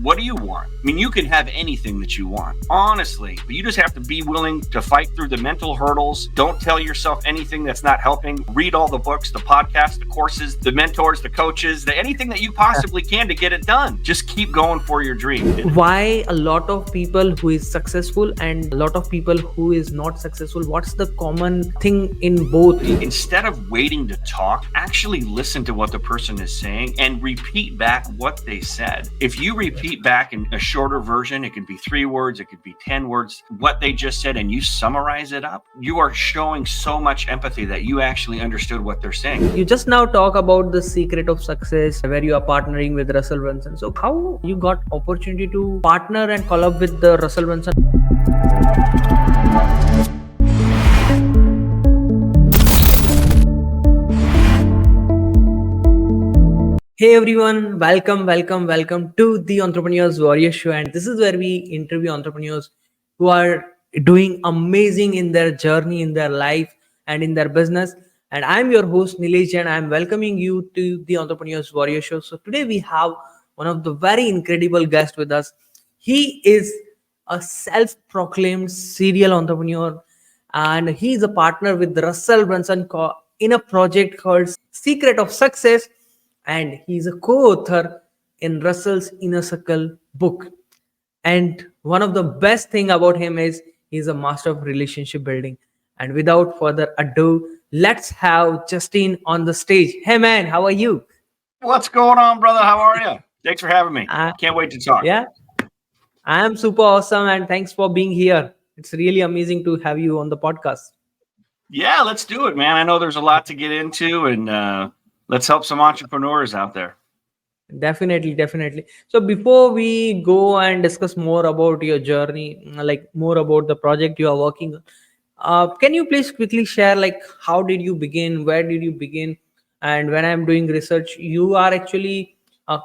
what do you want? I mean, you can have anything that you want, honestly, but you just have to be willing to fight through the mental hurdles. Don't tell yourself anything that's not helping. Read all the books, the podcasts, the courses, the mentors, the coaches, anything that you possibly can to get it done. Just keep going for your dream. Why a lot of people who is successful and a lot of people who is not successful? What's the common thing in both? Instead of waiting to talk, actually listen to what the person is saying and repeat back what they said. If you repeat back in a shorter version, it could be 3 words, it could be 10 words, what they just said, and you summarize it up, you are showing so much empathy that you actually understood what they're saying. You just now talk about the secret of success where you are partnering with Russell Brunson. So how you got opportunity to partner and collab with the Russell Brunson? Hey everyone, welcome to the Entrepreneurs Warrior Show. And this is where we interview entrepreneurs who are doing amazing in their journey, in their life, and in their business. And I'm your host, Nilesh, and I'm welcoming you to the Entrepreneurs Warrior Show. So today we have one of the very incredible guests with us. He is a self-proclaimed serial entrepreneur, and he's a partner with Russell Brunson in a project called Secret of Success, and he's a co-author in Russell's Inner Circle book. And one of the best thing about him is he's a master of relationship building. And without further ado, let's have Justin on the stage. Hey man, how are you? What's going on, brother? How are you? Thanks for having me. Can't wait to talk. Yeah, I am super awesome, and thanks for being here. It's really amazing to have you on the podcast. Yeah, let's do it, man. I know there's a lot to get into, and let's help some entrepreneurs out there. Definitely. So before we go and discuss more about your journey, like more about the project you are working on, can you please quickly share like how did you begin, where did you begin? And when I'm doing research, you are actually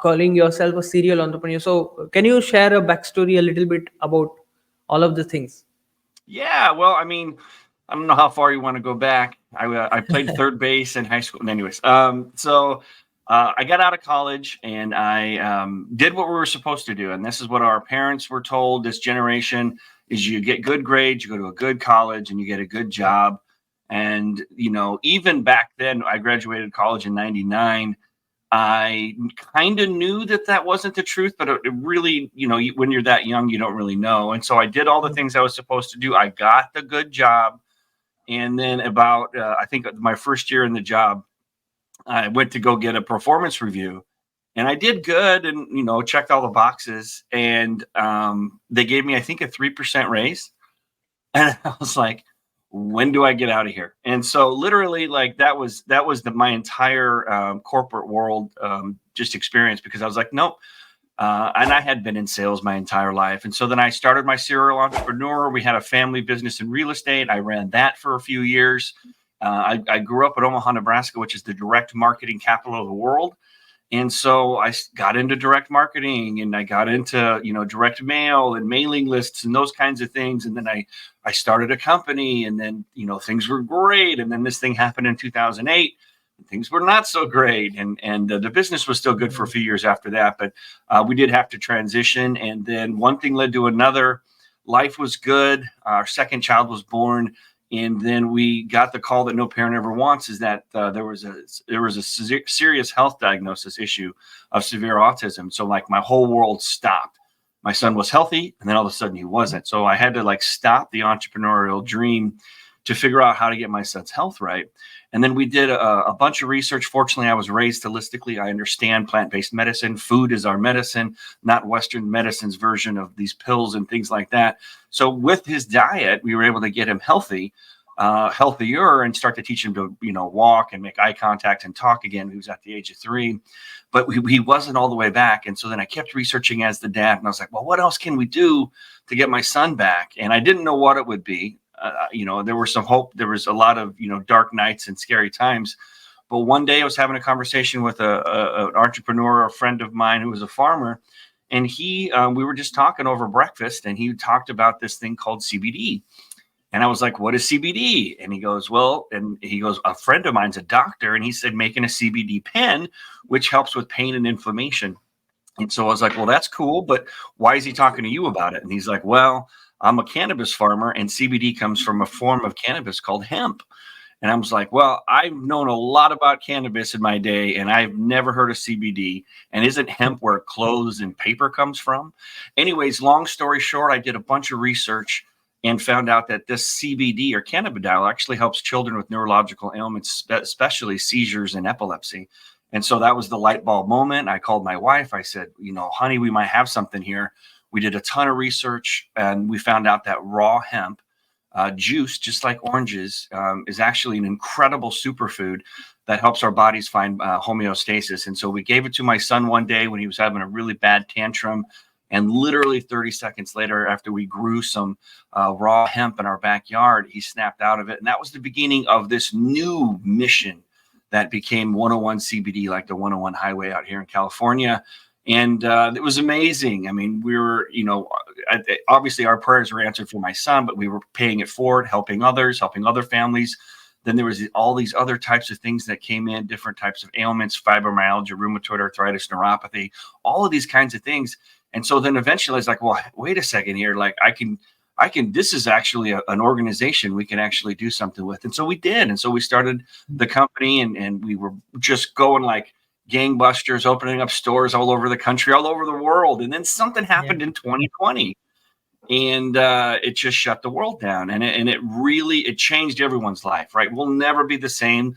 calling yourself a serial entrepreneur. So can you share a backstory a little bit about all of the things? Yeah, well, I mean, I don't know how far you want to go back. I played third base in high school. Anyways, I got out of college and I did what we were supposed to do. And this is what our parents were told this generation is you get good grades, you go to a good college and you get a good job. And, you know, even back then, I graduated college in 99. I kind of knew that wasn't the truth, but it really, you know, when you're that young, you don't really know. And so I did all the things I was supposed to do. I got the good job. And then about, I think my first year in the job, I went to go get a performance review and I did good and, you know, checked all the boxes and they gave me, I think, a 3% raise. And I was like, when do I get out of here? And so literally like that was my entire corporate world just experience because I was like, nope. And I had been in sales my entire life. And so then I started my serial entrepreneur. We had a family business in real estate. I ran that for a few years. I grew up in Omaha, Nebraska, which is the direct marketing capital of the world. And so I got into direct marketing and I got into, you know, direct mail and mailing lists and those kinds of things. And then I started a company and then, you know, things were great. And then this thing happened in 2008. And things were not so great. And the business was still good for a few years after that. But we did have to transition. And then one thing led to another. Life was good. Our second child was born. And then we got the call that no parent ever wants is that there was a serious health diagnosis issue of severe autism. So like my whole world stopped. My son was healthy and then all of a sudden he wasn't. So I had to like stop the entrepreneurial dream to figure out how to get my son's health right. And then we did a bunch of research. Fortunately, I was raised holistically. I understand plant-based medicine. Food is our medicine, not Western medicine's version of these pills and things like that. So with his diet, we were able to get him healthier and start to teach him to, you know, walk and make eye contact and talk again. He was at the age of 3, but he wasn't all the way back. And so then I kept researching as the dad and I was like, well, what else can we do to get my son back? And I didn't know what it would be. You know, there was some hope. There was a lot of, you know, dark nights and scary times. But one day I was having a conversation with an entrepreneur, a friend of mine who was a farmer. And we were just talking over breakfast and he talked about this thing called CBD. And I was like, what is CBD? And he goes, a friend of mine's a doctor. And he said, making a CBD pen, which helps with pain and inflammation. And so I was like, well, that's cool, but why is he talking to you about it? And he's like, well, I'm a cannabis farmer and CBD comes from a form of cannabis called hemp. And I was like, well, I've known a lot about cannabis in my day and I've never heard of CBD. And isn't hemp where clothes and paper comes from? Anyways, long story short, I did a bunch of research and found out that this CBD or cannabidiol actually helps children with neurological ailments, especially seizures and epilepsy. And so that was the light bulb moment. I called my wife. I said, honey, we might have something here. We did a ton of research and we found out that raw hemp juice, just like oranges, is actually an incredible superfood that helps our bodies find homeostasis. And so we gave it to my son one day when he was having a really bad tantrum. And literally 30 seconds later, after we grew some raw hemp in our backyard, he snapped out of it. And that was the beginning of this new mission that became 101 CBD, like the 101 highway out here in California. And it was amazing. I mean, we were, obviously our prayers were answered for my son, but we were paying it forward, helping others, helping other families. Then there was all these other types of things that came in, different types of ailments, fibromyalgia, rheumatoid arthritis, neuropathy, all of these kinds of things. And so then eventually I was like, well, wait a second here. Like I can, this is actually an organization we can actually do something with. And so we did. And so we started the company and we were just going like gangbusters, opening up stores all over the country, all over the world. And then something happened in 2020 and it just shut the world down. And it changed everyone's life, right? We'll never be the same.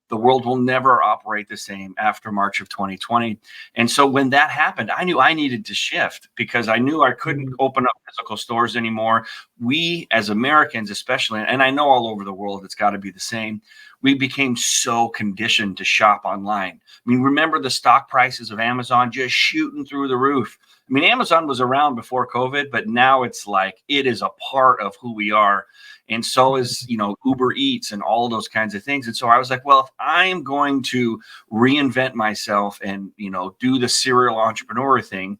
The world will never operate the same after March of 2020. And so when that happened, I knew I needed to shift because I knew I couldn't open up physical stores anymore. We as Americans, especially, and I know all over the world, it's got to be the same. We became so conditioned to shop online. I mean, remember the stock prices of Amazon just shooting through the roof. I mean, Amazon was around before COVID, but now it's like it is a part of who we are. And so is, Uber Eats and all those kinds of things. And so I was like, well, if I'm going to reinvent myself and, do the serial entrepreneur thing,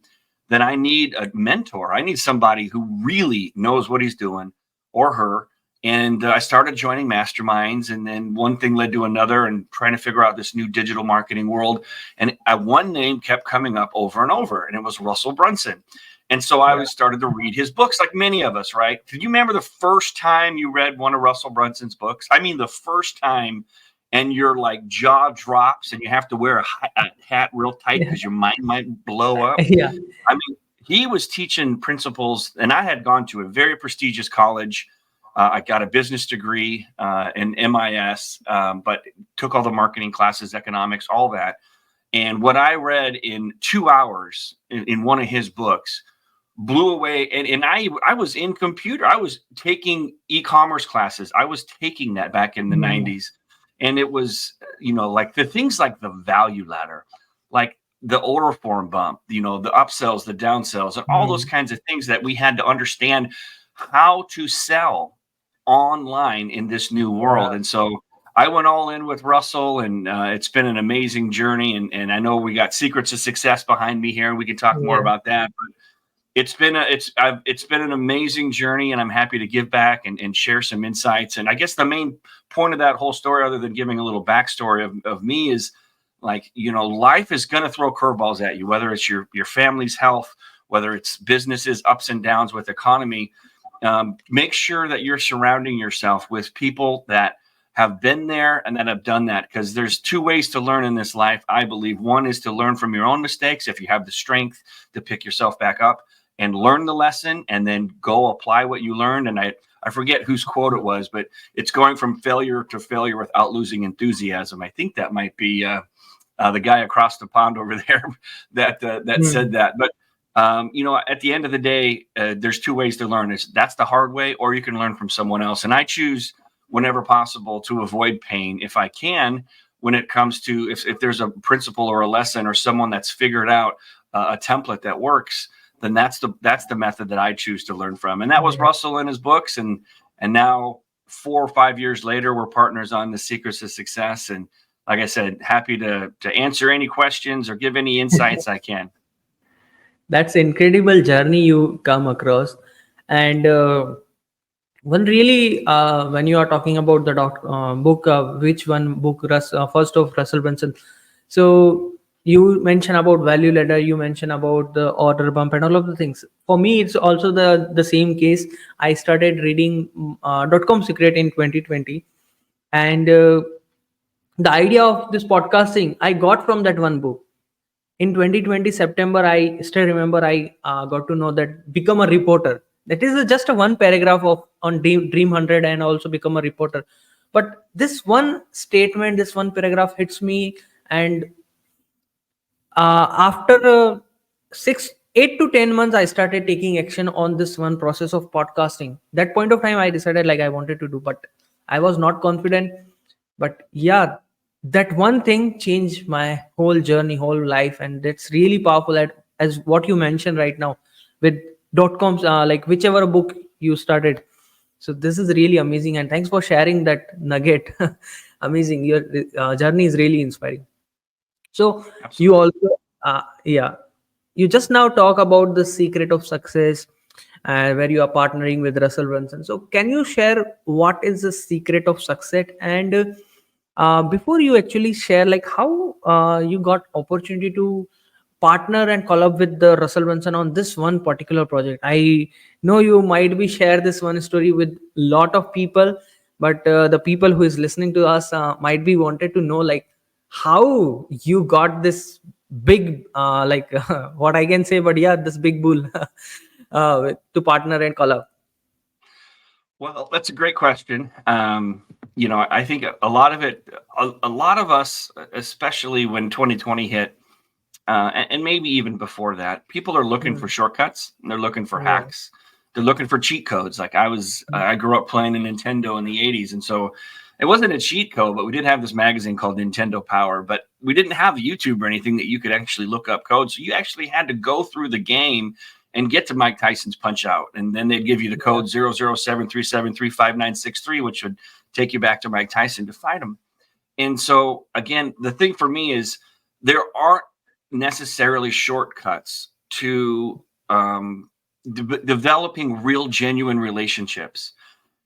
then I need a mentor. I need somebody who really knows what he's doing or her. And I started joining masterminds, and then one thing led to another and trying to figure out this new digital marketing world. And one name kept coming up over and over, and it was Russell Brunson. And so I started to read his books, like many of us, right? Do you remember the first time you read one of Russell Brunson's books? I mean, the first time, and your like jaw drops and you have to wear a hat real tight because your mind might blow up. Yeah. I mean, he was teaching principles, and I had gone to a very prestigious college. I got a business degree in MIS, but took all the marketing classes, economics, all that. And what I read in 2 hours in one of his books blew away. And I was in computer. I was taking e-commerce classes. I was taking that back in the 90s. And it was, like the things like the value ladder, like the order form bump, the upsells, the downsells, and all those kinds of things that we had to understand how to sell online in this new world. And so I went all in with Russell, and it's been an amazing journey. And I know we got secrets of success behind me here. We can talk more about that, but it's been an amazing journey, and I'm happy to give back and share some insights. And I guess the main point of that whole story, other than giving a little backstory of me, is like, life is going to throw curveballs at you, whether it's your family's health, whether it's businesses ups and downs with economy. Make sure that you're surrounding yourself with people that have been there and that have done that, because there's two ways to learn in this life, I believe. One is to learn from your own mistakes, if you have the strength to pick yourself back up and learn the lesson and then go apply what you learned. And I forget whose quote it was, but it's going from failure to failure without losing enthusiasm. I think that might be the guy across the pond over there that said that. But at the end of the day, there's two ways to learn. That's the hard way, or you can learn from someone else. And I choose, whenever possible, to avoid pain if I can, when it comes to if there's a principle or a lesson or someone that's figured out a template that works, then that's the method that I choose to learn from. And that was Russell in his books. And now 4 or 5 years later, we're partners on the Secrets of Success. And like I said, happy to answer any questions or give any insights I can. That's incredible journey you come across. And one really, when you are talking about the book, which one book, first of Russell Brunson. So you mention about value ladder, you mention about the order bump and all of the things. For me, it's also the same case. I started reading .com secret in 2020, and the idea of this podcasting I got from that one book. In 2020 September, I still remember, I got to know that become a reporter. That is just a one paragraph of on Dream 100, and also become a reporter. But this one statement, this one paragraph hits me, and after 8 to 10 months, I started taking action on this one process of podcasting. That point of time, I decided like I wanted to do, but I was not confident. But yeah, that one thing changed my whole journey, whole life, and that's really powerful. As what you mentioned right now with .coms, like whichever book you started. So this is really amazing, and thanks for sharing that nugget. Amazing, your journey is really inspiring. So you Absolutely. also, yeah, you just now talk about the secret of success, where you are partnering with Russell Brunson. So can you share what is the secret of success? And before you actually share, like how you got opportunity to partner and collab with the Russell Brunson on this one particular project. I know you might be share this one story with lot of people, but the people who is listening to us might be wanted to know like how you got this big like what I can say, but yeah, this big bull to partner and collab. Well, that's a great question. I think a lot of it, a lot of us, especially when 2020 hit, and maybe even before that, people are looking Mm, for shortcuts and they're looking for yeah. hacks. They're looking for cheat codes. Like I grew up playing a Nintendo in the 80s. And so it wasn't a cheat code, but we did have this magazine called Nintendo Power, but we didn't have YouTube or anything that you could actually look up codes. So you actually had to go through the game and get to Mike Tyson's Punch Out. And then they'd give you the Yeah. code 00737359663, which would take you back to Mike Tyson to fight him. And so, again, the thing for me is there aren't necessarily shortcuts to developing real, genuine relationships.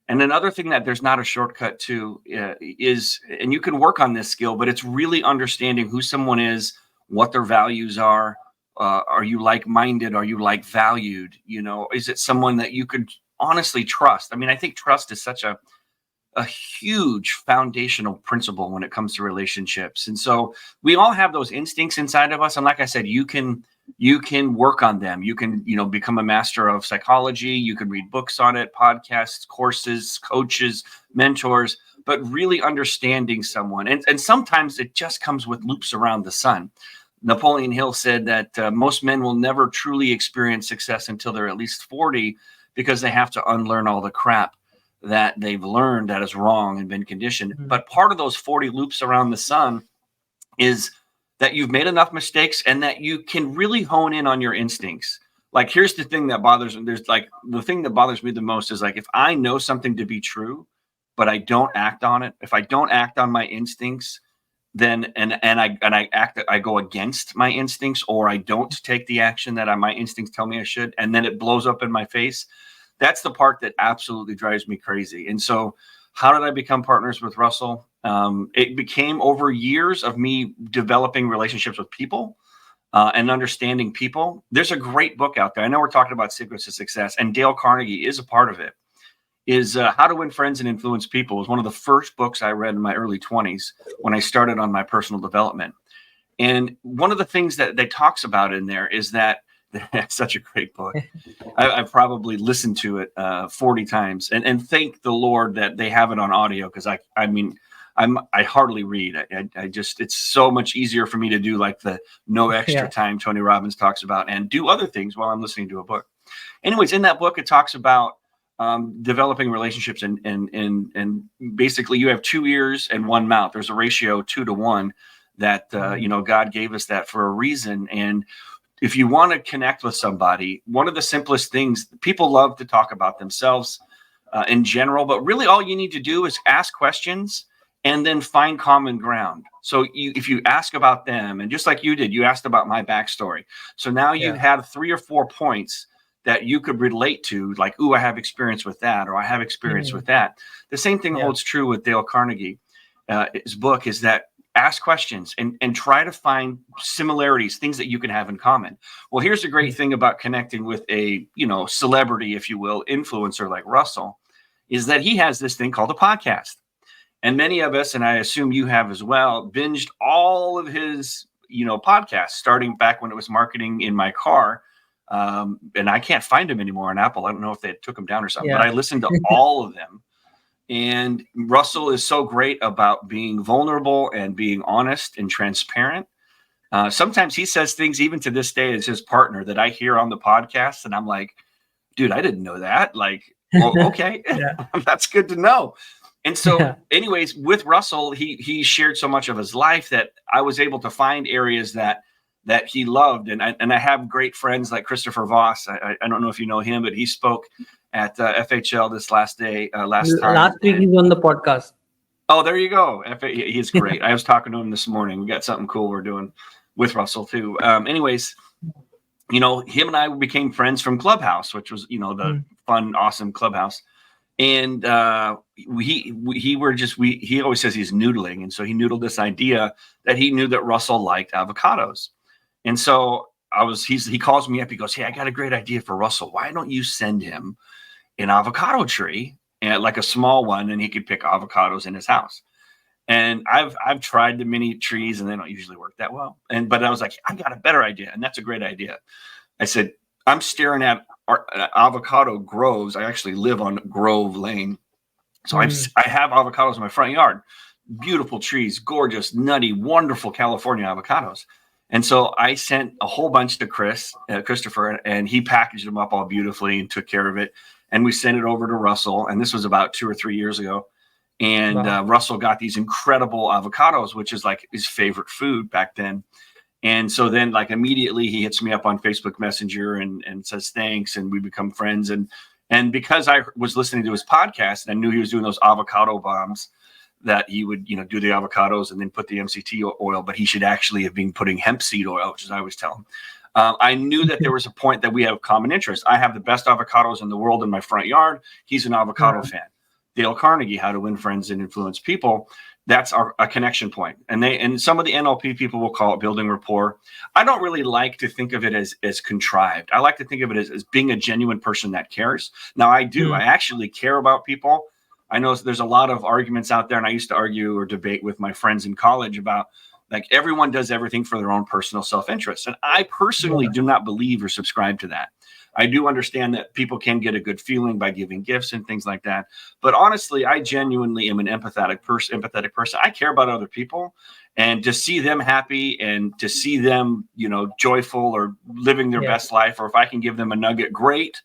And another thing that there's not a shortcut to is, and you can work on this skill, but it's really understanding who someone is, what their values are. Are you like-minded? Are you like-valued? Is it someone that you could honestly trust? I mean, I think trust is such a huge foundational principle when it comes to relationships. And so we all have those instincts inside of us. And like I said, you can work on them. You can, become a master of psychology. You can read books on it, podcasts, courses, coaches, mentors, but really understanding someone. And sometimes it just comes with loops around the sun. Napoleon Hill said that most men will never truly experience success until they're at least 40, because they have to unlearn all the crap that they've learned that is wrong and been conditioned. Mm, But part of those 40 loops around the sun is that you've made enough mistakes and that you can really hone in on your instincts. Like, here's the thing that bothers me. The thing that bothers me the most is like, if I know something to be true, but I don't act on it, if I don't act on my instincts, then I go against my instincts, or I don't take the action that my instincts tell me I should, and then it blows up in my face. That's the part that absolutely drives me crazy. And so, how did I become partners with Russell? It became over years of me developing relationships with people and understanding people. There's a great book out there. I know we're talking about secrets to success, and Dale Carnegie is a part of it. Is How to Win Friends and Influence People. It was one of the first books I read in my early 20s when I started on my personal development. And one of the things that they talks about in there is that it's such a great book. I've probably listened to it 40 times, and thank the Lord that they have it on audio, because I hardly read. I just, it's so much easier for me to do like the no extra yeah. time Tony Robbins talks about, and do other things while I'm listening to a book. Anyways, in that book, it talks about developing relationships, and basically you have 2 ears and 1 mouth. There's a ratio 2-to-1 that God gave us that for a reason. And if you want to connect with somebody, one of the simplest things, people love to talk about themselves in general, but really all you need to do is ask questions and then find common ground. So if you ask about them, and just like you did, you asked about my backstory. So now you Yeah. have 3 or 4 points that you could relate to, like, ooh, I have experience with that, or I have experience Mm, with that. The same thing yeah. holds true with Dale Carnegie. His book is that ask questions and try to find similarities, things that you can have in common. Well, here's the great thing about connecting with a, celebrity, if you will, influencer like Russell, is that he has this thing called a podcast. And many of us, and I assume you have as well, binged all of his, podcasts, starting back when it was Marketing in My Car. And I can't find him anymore on Apple. I don't know if they took him down or something, but I listened to all of them. And Russell is so great about being vulnerable and being honest and transparent. Sometimes he says things, even to this day, as his partner, that I hear on the podcast, and I'm like, dude, I didn't know that. Like, well, okay, that's good to know. And so, anyways, with Russell, he shared so much of his life that I was able to find areas that he loved. And I have great friends like Christopher Voss. I don't know if you know him, but he spoke at FHL this last time. Last week he's on the podcast. Oh, there you go. He's great. I was talking to him this morning. We got something cool we're doing with Russell too. Anyways, him and I became friends from Clubhouse, which was, the fun, awesome Clubhouse. And he always says he's noodling. And so he noodled this idea that he knew that Russell liked avocados. And so he calls me up. He goes, hey, I got a great idea for Russell. Why don't you send him an avocado tree, and like a small one, and he could pick avocados in his house? And I've tried the mini trees, and they don't usually work that well. But I was like, I got a better idea, and that's a great idea. I said, I'm staring at our avocado groves. I actually live on Grove Lane, so I have avocados in my front yard. Beautiful trees, gorgeous, nutty, wonderful California avocados. And so I sent a whole bunch to Christopher, and he packaged them up all beautifully and took care of it. And we sent it over to Russell. And this was about 2 or 3 years ago. And Russell got these incredible avocados, which is like his favorite food back then. And so then, like, immediately he hits me up on Facebook Messenger and says thanks, and we become friends. And because I was listening to his podcast and I knew he was doing those avocado bombs, that he would, do the avocados and then put the MCT oil, but he should actually have been putting hemp seed oil, which is I always tell him. I knew that there was a point that we have common interest. I have the best avocados in the world in my front yard. He's an avocado fan. Dale Carnegie, How to Win Friends and Influence People. That's a connection point. And some of the NLP people will call it building rapport. I don't really like to think of it as contrived. I like to think of it as being a genuine person that cares. Now I do. I actually care about people. I know there's a lot of arguments out there, and I used to argue or debate with my friends in college about, like, everyone does everything for their own personal self-interest. And I personally do not believe or subscribe to that. I do understand that people can get a good feeling by giving gifts and things like that. But honestly, I genuinely am an empathetic person. I care about other people, and to see them happy and to see them, joyful or living their best life, or if I can give them a nugget, great.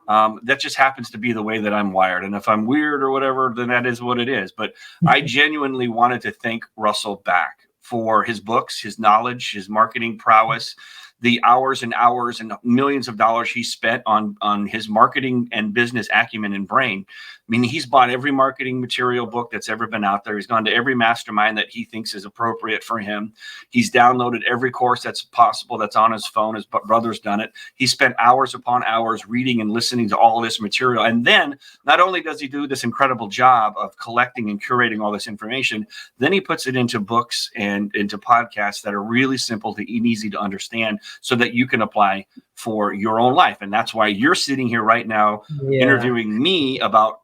That just happens to be the way that I'm wired. And if I'm weird or whatever, then that is what it is. But I genuinely wanted to thank Russell back for his books, his knowledge, his marketing prowess, the hours and hours and millions of dollars he spent on his marketing and business acumen and brain. I mean, he's bought every marketing material book that's ever been out there. He's gone to every mastermind that he thinks is appropriate for him. He's downloaded every course that's possible that's on his phone. His brother's done it. He spent hours upon hours reading and listening to all this material. And then not only does he do this incredible job of collecting and curating all this information, then he puts it into books and into podcasts that are really simple and easy to understand, so that you can apply for your own life. And that's why you're sitting here right now interviewing me about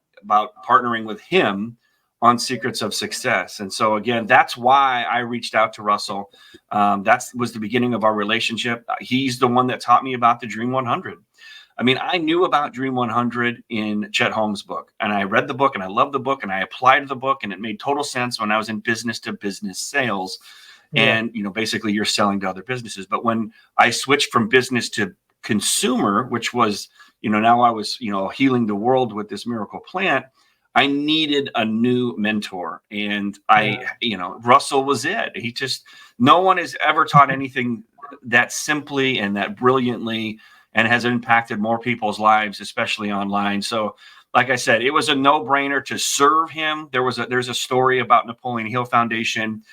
partnering with him on Secrets of Success. And so again, that's why I reached out to Russell. That was the beginning of our relationship. He's the one that taught me about the Dream 100. I mean, I knew about Dream 100 in Chet Holmes' book, and I read the book and I loved the book and I applied the book, and it made total sense when I was in business to business sales. And, basically you're selling to other businesses. But when I switched from business to consumer, which was, now I was, healing the world with this miracle plant, I needed a new mentor. And Russell was it. No one has ever taught anything that simply and that brilliantly and has impacted more people's lives, especially online. So like I said, it was a no-brainer to serve him. There's a story about Napoleon Hill Foundation.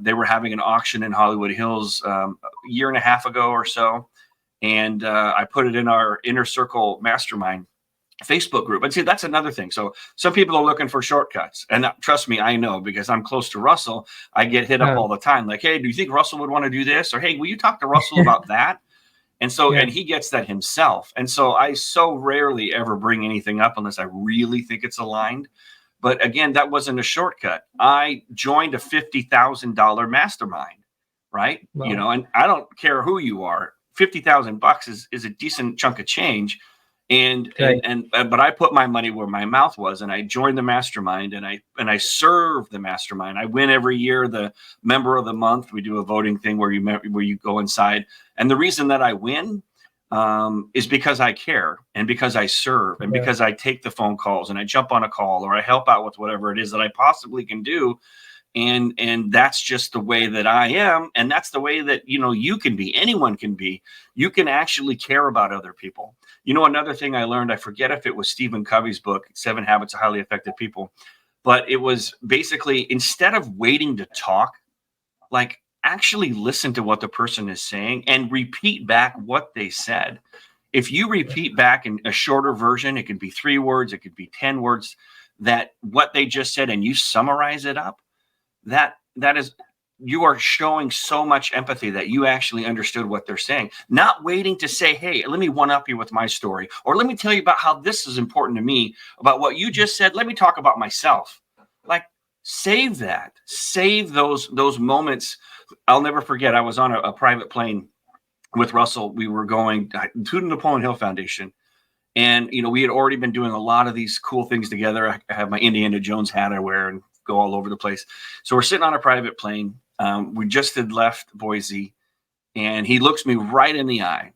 They were having an auction in Hollywood Hills a year and a half ago or so. And I put it in our inner circle mastermind. Facebook group. And see, that's another thing. So some people are looking for shortcuts. And trust me, I know, because I'm close to Russell. I get hit up all the time. Like, hey, do you think Russell would want to do this? Or, hey, will you talk to Russell about that? And so, and he gets that himself. And so I so rarely ever bring anything up unless I really think it's aligned. But again, that wasn't a shortcut. I joined a $50,000 mastermind, right? Wow. You know, and I don't care who you are. $50,000 is a decent chunk of change. But I put my money where my mouth was, and I joined the mastermind, and I serve the mastermind. I win every year the member of the month. We do a voting thing where you go inside, and the reason that I win is because I care, and because I serve, and because I take the phone calls, and I jump on a call, or I help out with whatever it is that I possibly can do. And that's just the way that I am. And that's the way that, you know, you can be, anyone can be. You can actually care about other people. You know, another thing I learned, I forget if it was Stephen Covey's book, 7 Habits of Highly Effective People, but it was basically, instead of waiting to talk, like, actually listen to what the person is saying and repeat back what they said. If you repeat back in a shorter version, it could be 3 words, it could be 10 words, that what they just said, and you summarize it up, that is, you are showing so much empathy that you actually understood what they're saying, not waiting to say, hey, let me one up you with my story, or let me tell you about how this is important to me, about what you just said. Let me talk about myself. Like, save that, save those moments. I'll never forget. I was on a private plane with Russell. We were going to the Napoleon Hill Foundation. And, you know, we had already been doing a lot of these cool things together. I have my Indiana Jones hat I wear and go all over the place. So we're sitting on a private plane. We just had left Boise, and he looks me right in the eye,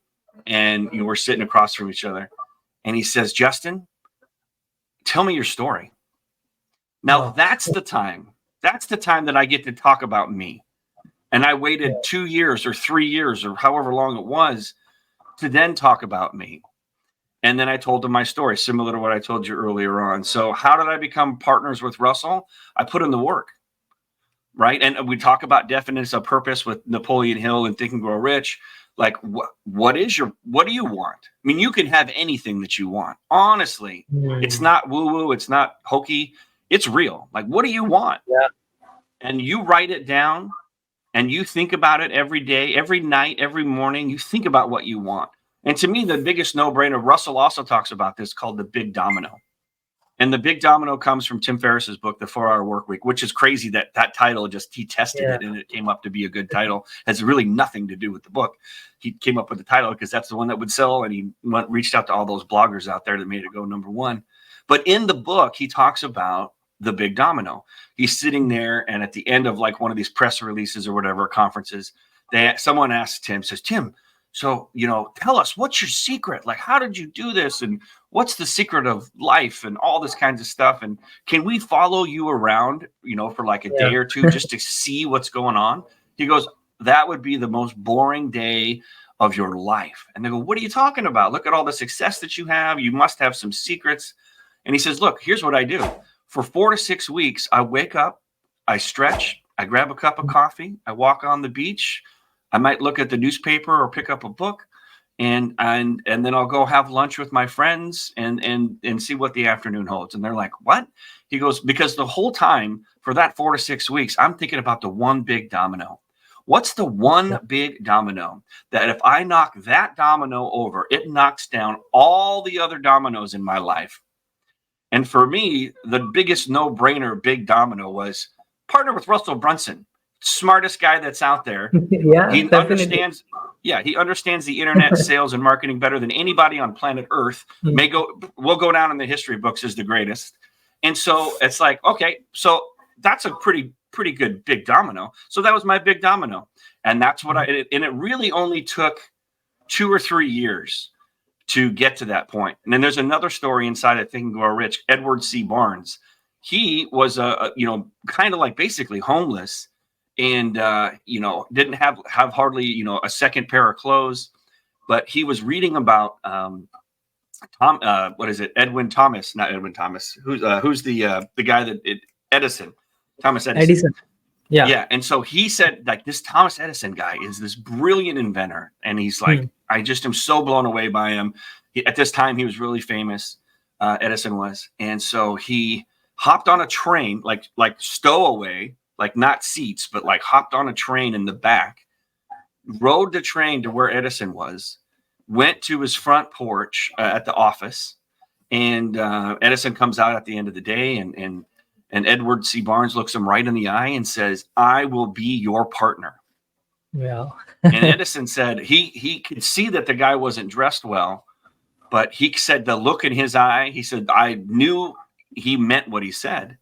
and, you know, we're sitting across from each other, and he says, Justin, tell me your story. Now, that's the time that I get to talk about me. And I waited 2 years or 3 years or however long it was to then talk about me. And then I told him my story, similar to what I told you earlier on. So how did I become partners with Russell? I put in the work, right? And we talk about definitions of purpose with Napoleon Hill and Think and Grow Rich. Like, what do you want? I mean, you can have anything that you want. Honestly, it's not woo-woo. It's not hokey. It's real. Like, what do you want? Yeah. And you write it down, and you think about it every day, every night, every morning. You think about what you want. And to me, the biggest no-brainer, Russell also talks about this, called the big domino. And the big domino comes from Tim Ferriss's book, The 4-Hour Workweek, which is crazy that title, just he tested it and it came up to be a good title. Has really nothing to do with the book. He came up with the title because that's the one that would sell, and he reached out to all those bloggers out there that made it go #1. But in the book, he talks about the big domino. He's sitting there, and at the end of like one of these press releases or whatever, conferences, someone asks Tim, says, Tim, so, you know, tell us, what's your secret? Like, how did you do this? And what's the secret of life and all this kinds of stuff? And can we follow you around, you know, for like a day or two just to see what's going on? He goes, that would be the most boring day of your life. And they go, what are you talking about? Look at all the success that you have. You must have some secrets. And he says, look, here's what I do. For 4 to 6 weeks, I wake up, I stretch, I grab a cup of coffee, I walk on the beach, I might look at the newspaper or pick up a book, and then I'll go have lunch with my friends and see what the afternoon holds. And they're like, what? He goes, because the whole time for that 4 to 6 weeks, I'm thinking about the one big domino. What's the one big domino that if I knock that domino over, it knocks down all the other dominoes in my life? And for me, the biggest no-brainer big domino was partner with Russell Brunson. Smartest guy that's out there. He understands. Yeah, he understands the internet, sales, and marketing better than anybody on planet Earth. Will go down in the history books as the greatest. And so it's like, okay, so that's a pretty good big domino. So that was my big domino, and that's what and it really only took 2 or 3 years to get to that point. And then there's another story inside of Think and Grow Rich. Edward C. Barnes. He was kind of like basically homeless. And, didn't have hardly, a second pair of clothes, but he was reading about, Edwin Thomas, not Edwin Thomas, who's the guy Edison, Thomas Edison. Yeah. Yeah. And so he said, like, this Thomas Edison guy is this brilliant inventor. And he's like, I just am so blown away by him. At this time, he was really famous. Edison was. And so he hopped on a train, like stowaway, like not seats, but like hopped on a train in the back, rode the train to where Edison was, went to his front porch at the office, and Edison comes out at the end of the day, and Edward C. Barnes looks him right in the eye and says, "I will be your partner." Yeah. And Edison said he could see that the guy wasn't dressed well, but he said the look in his eye, he said, I knew he meant what he said.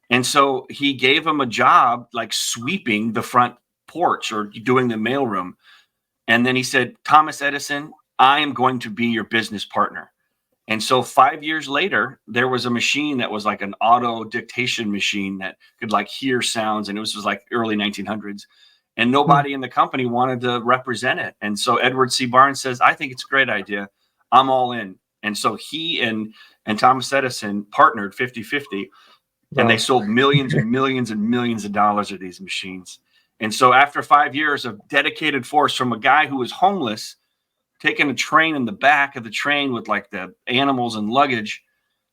And so he gave him a job like sweeping the front porch or doing the mailroom. And then he said, "Thomas Edison, I am going to be your business partner." And so 5 years later, there was a machine that was like an auto dictation machine that could like hear sounds. And it was like early 1900s. And nobody in the company wanted to represent it. And so Edward C. Barnes says, "I think it's a great idea. I'm all in." And so he and Thomas Edison partnered 50-50. And they sold millions and millions and millions of dollars of these machines. And so after 5 years of dedicated force from a guy who was homeless, taking a train in the back of the train with like the animals and luggage,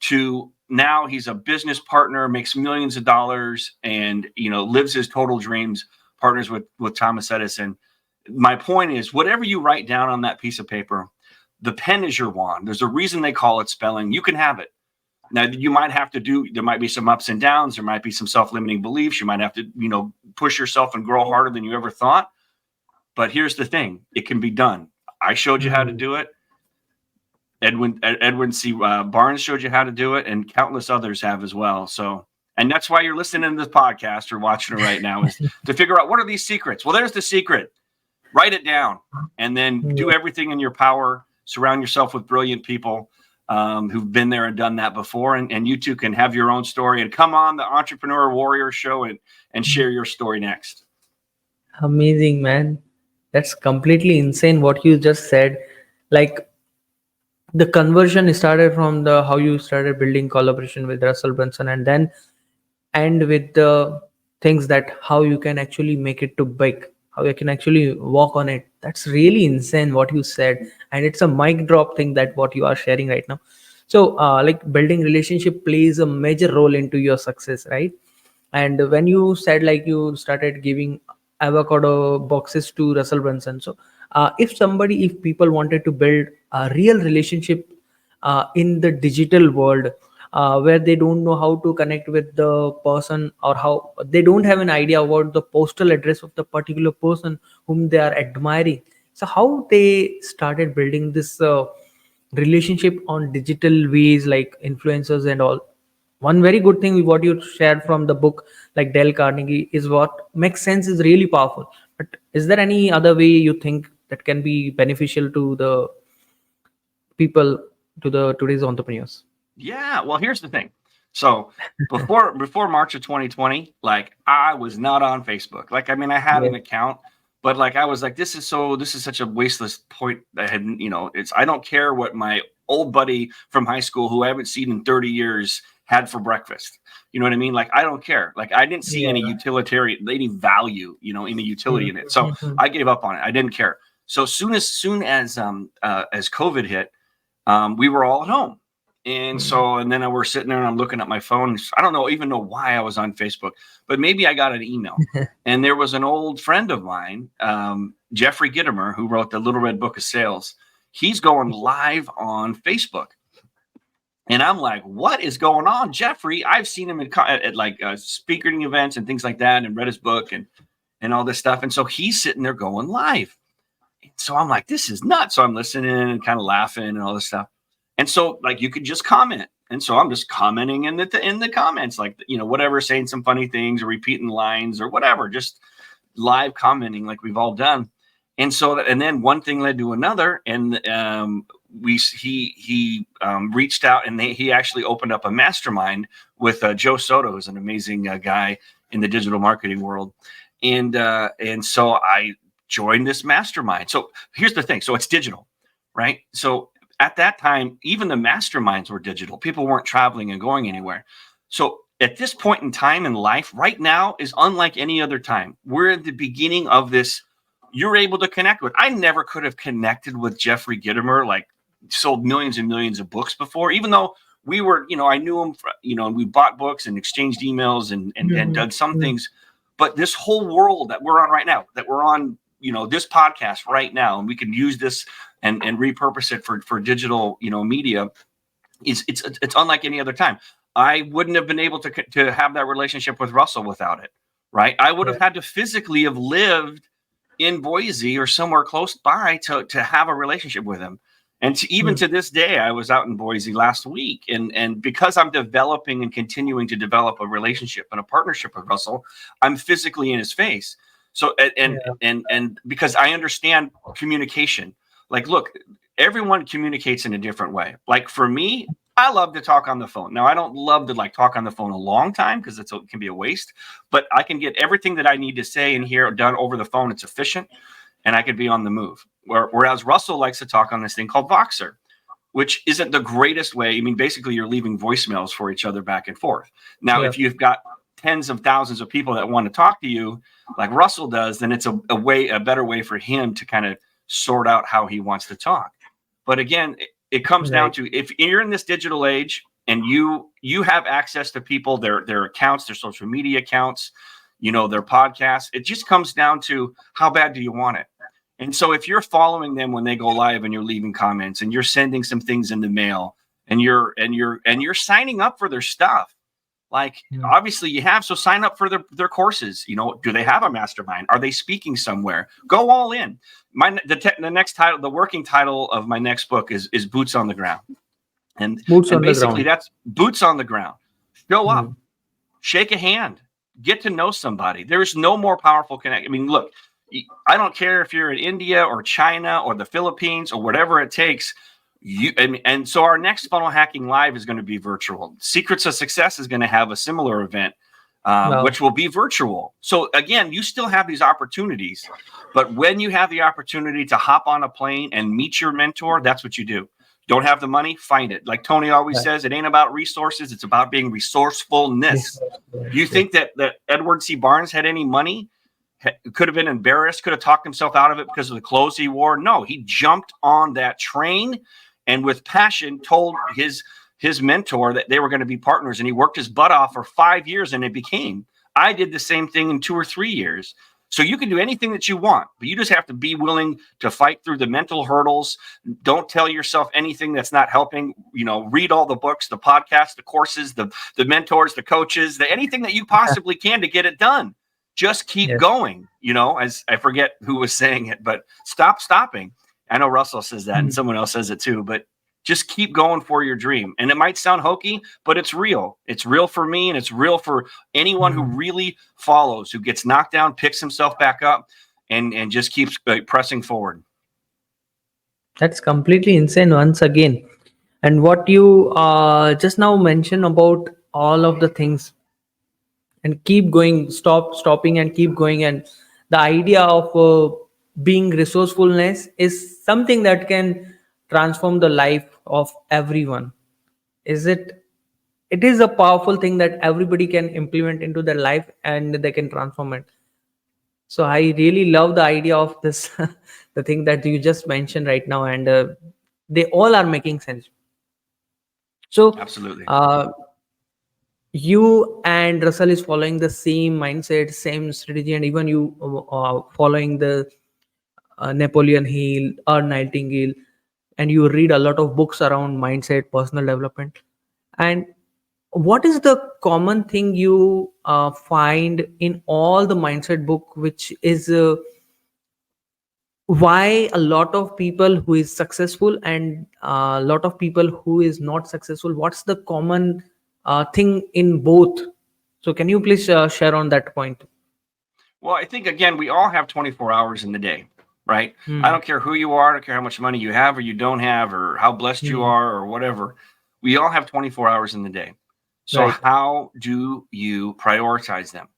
to now he's a business partner, makes millions of dollars, and lives his total dreams, partners with Thomas Edison. My point is, whatever you write down on that piece of paper, the pen is your wand. There's a reason they call it spelling. You can have it. Now, you might have to there might be some ups and downs. There might be some self-limiting beliefs. You might have to, push yourself and grow harder than you ever thought. But here's the thing. It can be done. I showed you how to do it. Edwin C. Barnes showed you how to do it, and countless others have as well. So, and that's why you're listening to this podcast or watching it right now, is to figure out, what are these secrets? Well, there's the secret. Write it down, and then do everything in your power. Surround yourself with brilliant people who've been there and done that before, and you too can have your own story and come on the Entrepreneur Warrior Show and share your story next. Amazing, man. That's completely insane what you just said. Like, the conversion started from how you started building collaboration with Russell Brunson, and then end with the things that how you can actually make it to big, how you can actually walk on it. That's really insane what you said, and it's a mic drop thing that what you are sharing right now. So like, building relationship plays a major role into your success, right? And when you said like you started giving avocado boxes to Russell Brunson, so if people wanted to build a real relationship in the digital world, where they don't know how to connect with the person, or how they don't have an idea about the postal address of the particular person whom they are admiring, so how they started building this relationship on digital ways, like influencers and all. One very good thing what you shared from the book, like Dale Carnegie, is what makes sense, is really powerful. But is there any other way you think that can be beneficial to the people, to the today's entrepreneurs? Yeah, well, here's the thing. So before March of 2020, like, I was not on Facebook. Like, I mean, I had an account, but like, I was like, this is such a wasteless point. I hadn't, I don't care what my old buddy from high school, who I haven't seen in 30 years, had for breakfast. You know what I mean? Like, I don't care. Like, I didn't see any any value, any utility in it. So I gave up on it. I didn't care. So soon as COVID hit, we were all at home. And so, and then we're sitting there and I'm looking at my phone. I don't even know why I was on Facebook, but maybe I got an email. And there was an old friend of mine, Jeffrey Gitomer, who wrote the Little Red Book of Sales. He's going live on Facebook. And I'm like, what is going on, Jeffrey? I've seen him at like speaking events and things like that, and read his book and all this stuff. And so he's sitting there going live. So I'm like, this is nuts. So I'm listening and kind of laughing and all this stuff. And so, like, you could just comment. And so I'm just commenting in the comments, like, whatever, saying some funny things or repeating lines or whatever, just live commenting like we've all done. And so, and then one thing led to another, and he reached out, and he actually opened up a mastermind with Joe Soto, who's an amazing guy in the digital marketing world. And so I joined this mastermind. So here's the thing. So it's digital, right? So at that time, even the masterminds were digital. People weren't traveling and going anywhere. So at this point in time in life, right now is unlike any other time. We're at the beginning of this. You're able to connect with. I never could have connected with Jeffrey Gitomer, like, sold millions and millions of books before, even though we were, I knew him, and we bought books and exchanged emails and done some things. But this whole world that we're on right now, that we're on, this podcast right now, and we can use this and repurpose it for digital, media, it's unlike any other time. I wouldn't have been able to have that relationship with Russell without it, right? I would have had to physically have lived in Boise or somewhere close by to have a relationship with him. And even to this day, I was out in Boise last week, and because I'm developing and continuing to develop a relationship and a partnership with Russell, I'm physically in his face. So and because I understand communication. Like, look, everyone communicates in a different way. Like for me, I love to talk on the phone. Now, I don't love to talk on the phone a long time because it can be a waste, but I can get everything that I need to say and hear done over the phone. It's efficient, and I could be on the move. Whereas Russell likes to talk on this thing called Voxer, which isn't the greatest way. I mean, basically, you're leaving voicemails for each other back and forth. Now, if you've got tens of thousands of people that want to talk to you like Russell does, then it's a better way for him to kind of sort out how he wants to talk. But again, it comes down to, if you're in this digital age and you have access to people, their accounts, their social media accounts, their podcasts, it just comes down to how bad do you want it? And so if you're following them when they go live and you're leaving comments and you're sending some things in the mail and you're signing up for their stuff, like obviously you have, so sign up for their courses. Do they have a mastermind? Are they speaking somewhere? Go all in. The next title, the working title of my next book is Boots on the Ground. And basically that's boots on the ground. Show up, shake a hand, get to know somebody. There's no more powerful connection. I mean, look, I don't care if you're in India or China or the Philippines or whatever it takes. And so our next Funnel Hacking Live is going to be virtual. Secrets of Success is going to have a similar event, which will be virtual. So again, you still have these opportunities, but when you have the opportunity to hop on a plane and meet your mentor, that's what you do. Don't have the money? Find it. Like Tony always says, it ain't about resources. It's about being resourcefulness. You think that Edward C. Barnes had any money? Could have been embarrassed, could have talked himself out of it because of the clothes he wore? No, he jumped on that train and with passion told his mentor that they were going to be partners, and he worked his butt off for 5 years and it became. I did the same thing in 2 or 3 years. So you can do anything that you want, but you just have to be willing to fight through the mental hurdles. Don't tell yourself anything that's not helping. Read all the books, the podcasts, the courses, the mentors, the coaches, anything that you possibly can to get it done. Just keep going, as I forget who was saying it, but stop stopping. I know Russell says that and someone else says it too, but just keep going for your dream. And it might sound hokey, but it's real. It's real for me, and it's real for anyone who really follows, who gets knocked down, picks himself back up, and just keeps pressing forward. That's completely insane once again. And what you just now mentioned about all of the things, and keep going, stopping and keep going. And the idea of being resourcefulness is something that can transform the life of everyone. It is a powerful thing that everybody can implement into their life and they can transform it. So I really love the idea of this, the thing that you just mentioned right now, and they all are making sense. So Absolutely. You and Russell is following the same mindset, same strategy, and even you following the Napoleon Hill or Nightingale, and you read a lot of books around mindset, personal development. And what is the common thing you find in all the mindset book, which is why a lot of people who is successful and a lot of people who is not successful? What's the common thing in both? So can you please share on that point? Well, I think, again, we all have 24 hours in the day, right? I don't care who you are. I don't care how much money you have or you don't have, or how blessed you are or whatever. We all have 24 hours in the day. So how do you prioritize them?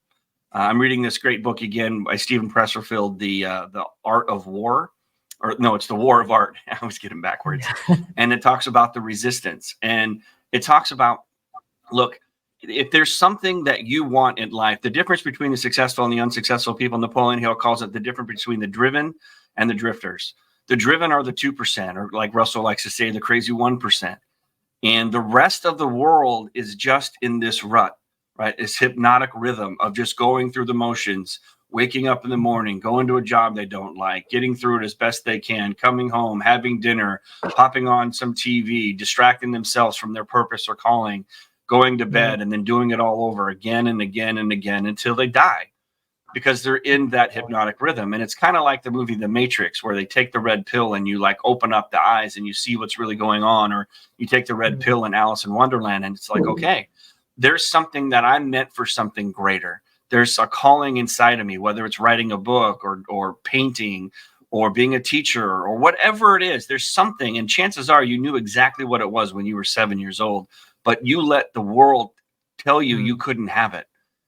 I'm reading this great book again by Stephen Presserfield, the Art of War, or no, it's the War of Art. I always get them backwards. And it talks about the resistance, and it talks about, look, if there's something that you want in life, the difference between the successful and the unsuccessful people, Napoleon Hill calls it the difference between the driven and the drifters. The driven are the 2%, or like Russell likes to say, the crazy 1%. and the rest of the world is just in this rut, right? This hypnotic rhythm of just going through the motions, waking up in the morning, going to a job they don't like, getting through it as best they can, coming home, having dinner, popping on some TV, distracting themselves from their purpose or calling, going to bed, and then doing it all over again and again and again until they die, because they're in that hypnotic rhythm. And it's kind of like the movie The Matrix, where they take the red pill and you like open up the eyes and you see what's really going on, or you take the red pill in Alice in Wonderland and it's like, okay, there's something that I'm meant for, something greater. There's a calling inside of me, whether it's writing a book or painting or being a teacher or whatever it is. There's something, and chances are you knew exactly what it was when you were 7 years old, but you let the world tell you you couldn't have it.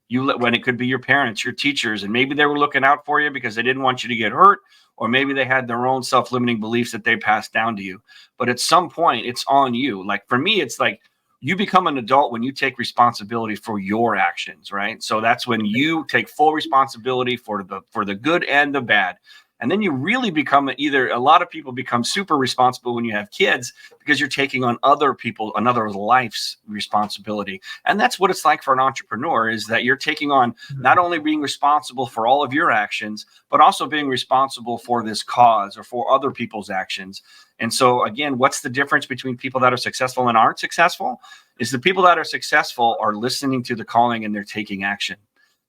You let, when it could be your parents, your teachers, and maybe they were looking out for you because they didn't want you to get hurt, or maybe they had their own self-limiting beliefs that they passed down to you. But at some point, it's on you. Like for me, it's like you become an adult when you take responsibility for your actions, right? So that's when you take full responsibility for the good and the bad. And then you really become either, a lot of people become super responsible when you have kids because you're taking on other people, another life's responsibility. And that's what it's like for an entrepreneur, is that you're taking on not only being responsible for all of your actions, but also being responsible for this cause or for other people's actions. And so again, what's the difference between people that are successful and aren't successful? Is the people that are successful are listening to the calling and they're taking action.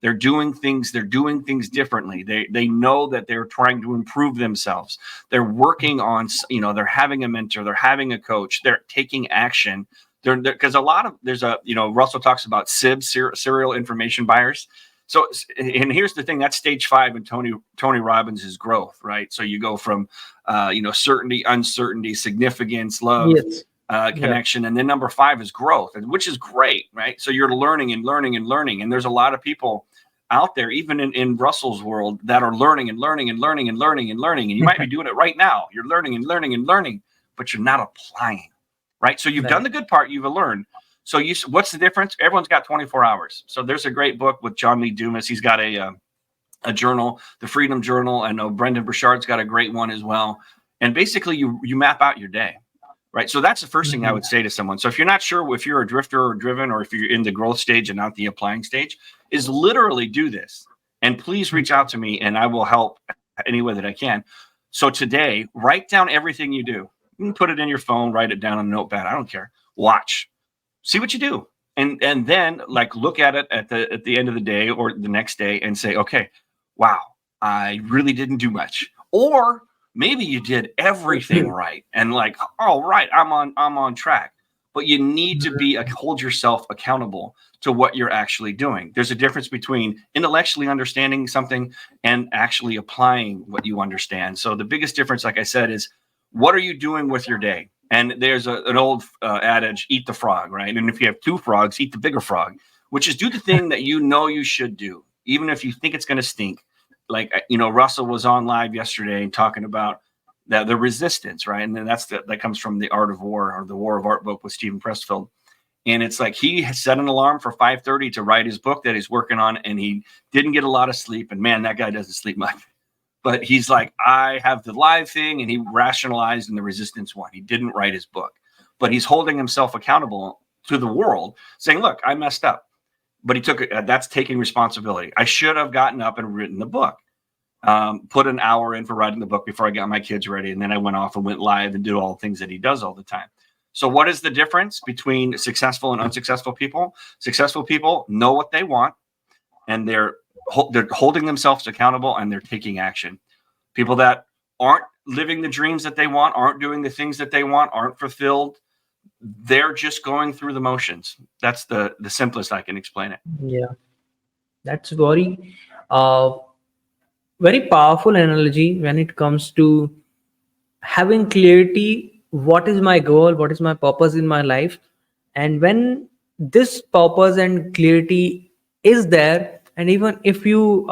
They're doing things differently. They know that they're trying to improve themselves. They're working on, they're having a mentor, they're having a coach, they're taking action. Because Russell talks about SIBs, serial information buyers. So, and here's the thing, that's stage 5 in Tony Robbins' growth, right? So you go from, certainty, uncertainty, significance, love, connection. And then number 5 is growth, which is great, right? So you're learning and learning and learning. And there's a lot of people out there, even in Russell's world, that are learning and learning and learning and learning and learning. And you might be doing it right now. You're learning and learning and learning, but you're not applying, right? So you've done the good part, you've learned. So what's the difference? Everyone's got 24 hours. So there's a great book with John Lee Dumas. He's got a journal, the Freedom Journal. I know Brendan Burchard's got a great one as well. And basically you map out your day. Right. So that's the first thing I would say to someone. So if you're not sure if you're a drifter or driven, or if you're in the growth stage and not the applying stage, is literally do this. And please reach out to me and I will help any way that I can. So today, write down everything you do. You can put it in your phone, write it down on a notepad. I don't care. Watch. See what you do. And then like look at it at the end of the day or the next day and say, okay, wow, I really didn't do much. Or maybe you did everything right and like, all right, I'm on track. But you need to hold yourself accountable to what you're actually doing. There's a difference between intellectually understanding something and actually applying what you understand. So the biggest difference, like I said, is what are you doing with your day? And there's an old adage, eat the frog, right? And if you have 2 frogs, eat the bigger frog, which is do the thing that you know you should do, even if you think it's going to stink. Like, Russell was on live yesterday talking about the resistance, right? And then that comes from The Art of War, or the War of Art book with Stephen Pressfield. And it's like he set an alarm for 5:30 to write his book that he's working on, and he didn't get a lot of sleep. And man, that guy doesn't sleep much. But he's like, I have the live thing, and he rationalized in the resistance one. He didn't write his book, but he's holding himself accountable to the world, saying, look, I messed up. But he took it. That's taking responsibility. I should have gotten up and written the book. Put an hour in for writing the book before I got my kids ready. And then I went off and went live and did all the things that he does all the time. So what is the difference between successful and unsuccessful people? Successful people know what they want, and they're holding themselves accountable, and they're taking action. People that aren't living the dreams that they want, aren't doing the things that they want, aren't fulfilled, they're just going through the motions. That's the simplest I can explain it. Yeah, that's very powerful analogy when it comes to having clarity. What is my goal? What is my purpose in my life? And when this purpose and clarity is there, and even if you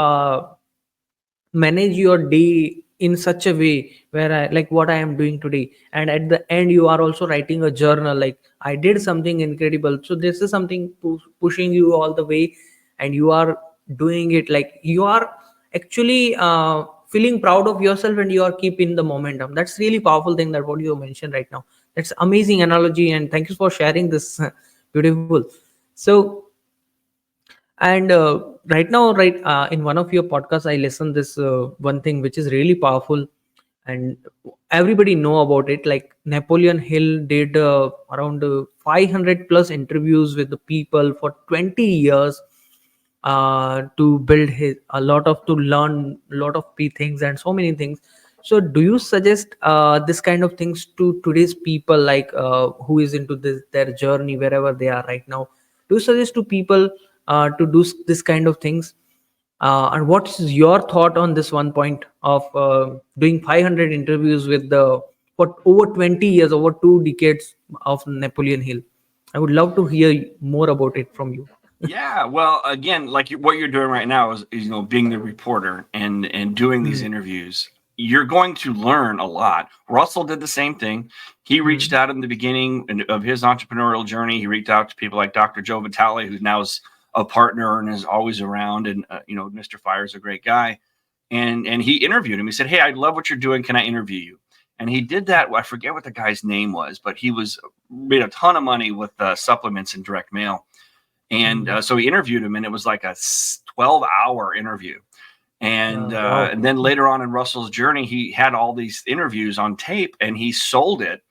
manage your day in such a way where I like what I am doing today, and at the end you are also writing a journal like I did something incredible, so this is something pushing you all the way, and you are doing it like you are actually feeling proud of yourself, and you are keeping the momentum. That's really powerful thing that what you mentioned right now, It's amazing analogy, and thank you for sharing this. Beautiful. So, and right now, right in one of your podcasts, I listened this one thing which is really powerful, and everybody know about it. Like Napoleon Hill did around 500 plus interviews with the people for 20 years to build his a lot of to learn a lot of things and so many things. So do you suggest this kind of things to today's people, like who is into their journey wherever they are right now? Do you suggest to people to do this kind of things? And what's your thought on this one point of doing 500 interviews with the for over 20 years, over 2 decades of Napoleon Hill? I would love to hear more about it from you. Yeah, well, again, like what you're doing right now is being the reporter and doing these Hmm. interviews. You're going to learn a lot. Russell did the same thing. He reached Hmm. out in the beginning of his entrepreneurial journey. He reached out to people like Dr. Joe Vitale, who now is a partner and is always around. And Mr. Fire is a great guy. And he interviewed him. He said, "Hey, I love what you're doing. Can I interview you?" And he did that. I forget what the guy's name was, but he made a ton of money with supplements and direct mail. And Hmm. so he interviewed him, and it was like a 12-hour interview. And Wow. then later on in Russell's journey, he had all these interviews on tape, and he sold it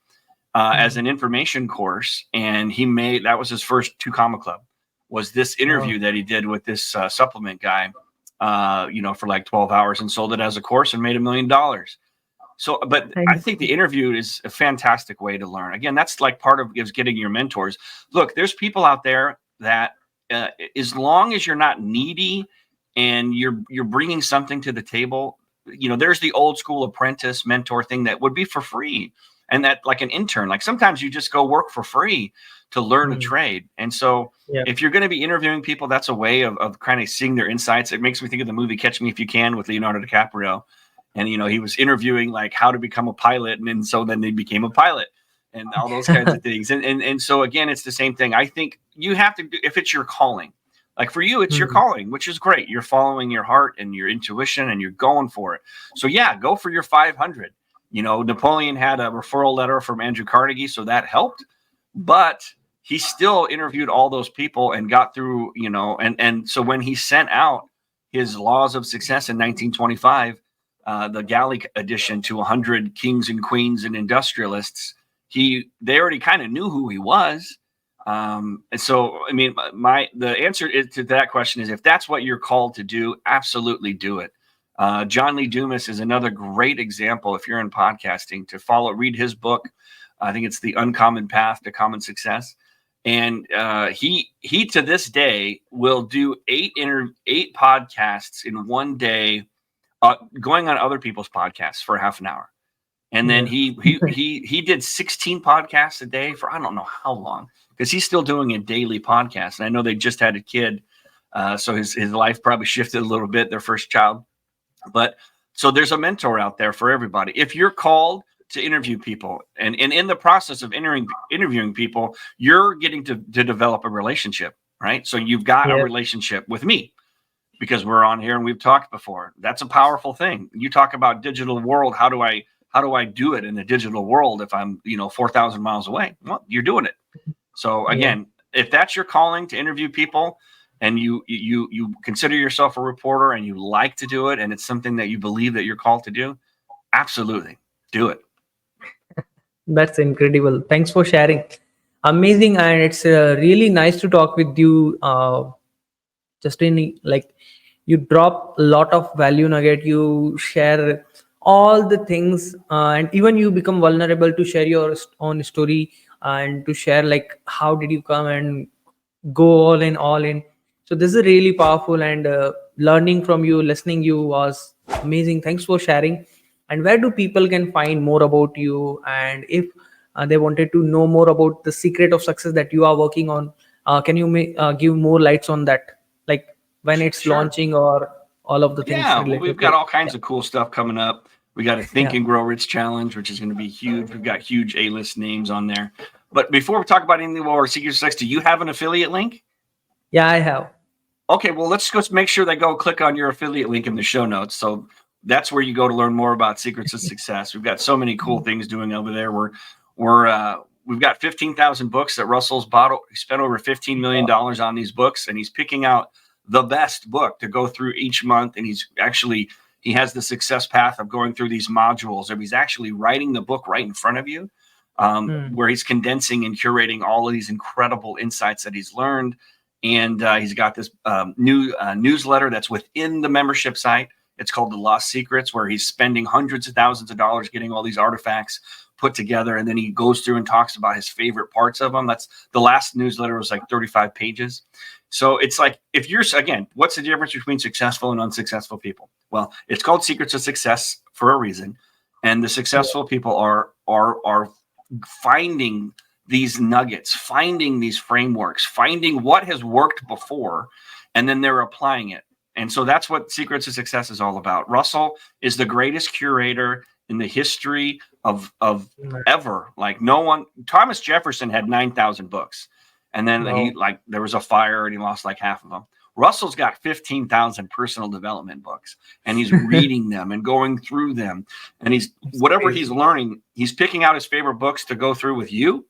as Hmm. an information course. And that was his first 2 Comma Club, was this Wow. interview that he did with this supplement guy, for like 12 hours, and sold it as a course and made $1 million. So, but I And think the interview is a fantastic way to learn. Again, that's like part of is getting your mentors. Look, there's people out there that, as long as you're not needy and you're bringing something to the table, there's the old school apprentice mentor thing that would be for free, and that like an intern. Like sometimes you just go work for free to learn a hmm. trade. And so, Yeah. if you're going to be interviewing people, that's a way of kind of seeing their insights. It makes me think of the movie Catch Me If You Can with Leonardo DiCaprio, and he was interviewing like how to become a pilot, and then they became a pilot and all those kinds of things. And so again, it's the same thing. I think you have to do, if it's your calling, like for you it's your Hmm. calling, which is great. You're following your heart and your intuition and you're going for it. So yeah, go for your 500. Napoleon had a referral letter from Andrew Carnegie, so that helped, but he still interviewed all those people and got through, and so when he sent out his Laws of Success in 1925, the Gallic edition, to 100 kings and queens and industrialists, they already kind of knew who he was. And so, I mean, the answer to that question is, if that's what you're called to do, absolutely do it. John Lee Dumas is another great example. If you're in podcasting, to read his book. I think it's The Uncommon Path to Common Success. And he to this day will do 8 podcasts in one day, going on other people's podcasts for half an hour. And then Yeah. he did 16 podcasts a day for I don't know how long, because he's still doing a daily podcast. And I know they just had a kid, so his life probably shifted a little bit, their first child. But so there's a mentor out there for everybody. If you're called to interview people, and in the process of interviewing people, you're getting to develop a relationship, right? So you've got a Yeah. relationship with me, because we're on here and we've talked before. That's a powerful thing. You talk about digital world. How do I do it in the digital world if I'm 4,000 miles away? Well, you're doing it. So Yeah. again, if that's your calling, to interview people, and you consider yourself a reporter and you like to do it, and it's something that you believe that you're called to do, absolutely do it. That's incredible. Thanks for sharing. Amazing, and it's really nice to talk with you, Justin. Like you drop a lot of value nugget. You share all the things, and even you become vulnerable to share your own story and to share like how did you come and go all in. So this is really powerful, and learning from you, listening you was amazing. Thanks for sharing. And where do people can find more about you, and if they wanted to know more about the secret of success that you are working on, can you give more lights on that, like when it's Sure. launching or all of the things Yeah. Well, we've related to got it? all Yeah. kinds of cool stuff coming up. We got a Think Yeah. and Grow Rich Challenge, which is going to be huge. We've got huge A-list names on there. But before we talk about anything more Secret Success, do you have an affiliate link? Yeah, I have. Okay, well, let's go make sure they go click on your affiliate link in the show notes. So that's where you go to learn more about Secrets of Success. We've got so many cool things doing over there. we've got 15,000 books that Russell's bought. He spent over $15 million on these books, and he's picking out the best book to go through each month. And he has the success path of going through these modules, or he's actually writing the book right in front of you, where he's condensing and curating all of these incredible insights that he's learned. And he's got this new newsletter that's within the membership site. It's called The Lost Secrets, where he's spending hundreds of thousands of dollars getting all these artifacts put together. And then he goes through and talks about his favorite parts of them. That's the last newsletter was like 35 pages. So it's like, if you're, again, what's the difference between successful and unsuccessful people? Well, it's called Secrets of Success for a reason. And the successful people are finding these nuggets, finding these frameworks, finding what has worked before, and then they're applying it. And so that's what Secrets of Success is all about. Russell is the greatest curator in the history of ever. Like, no one, Thomas Jefferson had 9,000 books. And then there was a fire and he lost like half of them. Russell's got 15,000 personal development books, and he's reading them and going through them. And whatever he's learning, he's picking out his favorite books to go through with you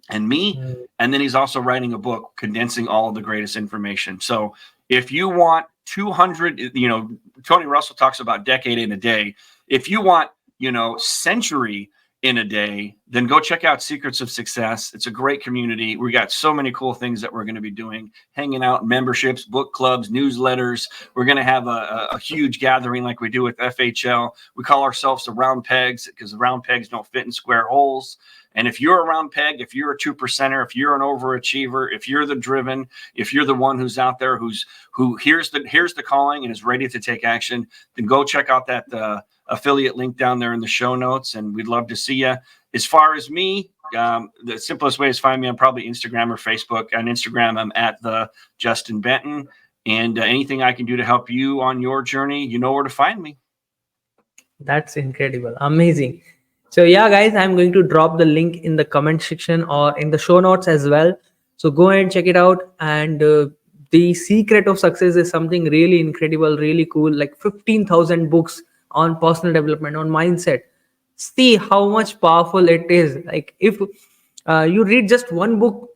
and me. And then he's also writing a book condensing all of the greatest information. So if you want 200, Tony Russell talks about decade in a day. If you want, century in a day, then go check out Secrets of Success. It's a great community. We got so many cool things that we're going to be doing, hanging out, memberships, book clubs, newsletters. We're going to have a huge gathering like we do with FHL. We call ourselves the round pegs because the round pegs don't fit in square holes. And if you're a round peg, if you're a 2%er, if you're an overachiever, if you're the driven, if you're the one who's out there who hears the calling and is ready to take action, then go check out that affiliate link down there in the show notes, and we'd love to see you. As far as me, the simplest way is find me on probably Instagram or Facebook. On Instagram, I'm at the Justin Benton, and anything I can do to help you on your journey, you know where to find me. That's incredible. Amazing. So yeah, guys, I'm going to drop the link in the comment section or in the show notes as well. So go ahead and check it out. And the secret of success is something really incredible, really cool, like 15,000 books on personal development, on mindset. See how much powerful it is. Like, if you read just one book,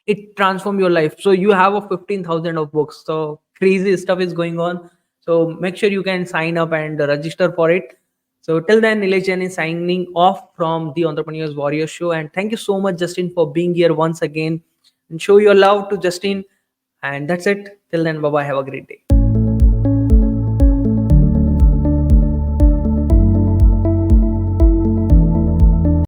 it transforms your life. So you have a 15,000 of books. So crazy stuff is going on. So make sure you can sign up and register for it. So till then, Nilesh Jain is signing off from the Entrepreneurs Warrior Show. And thank you so much, Justin, for being here once again. And show your love to Justin. And that's it. Till then, bye-bye. Have a great day.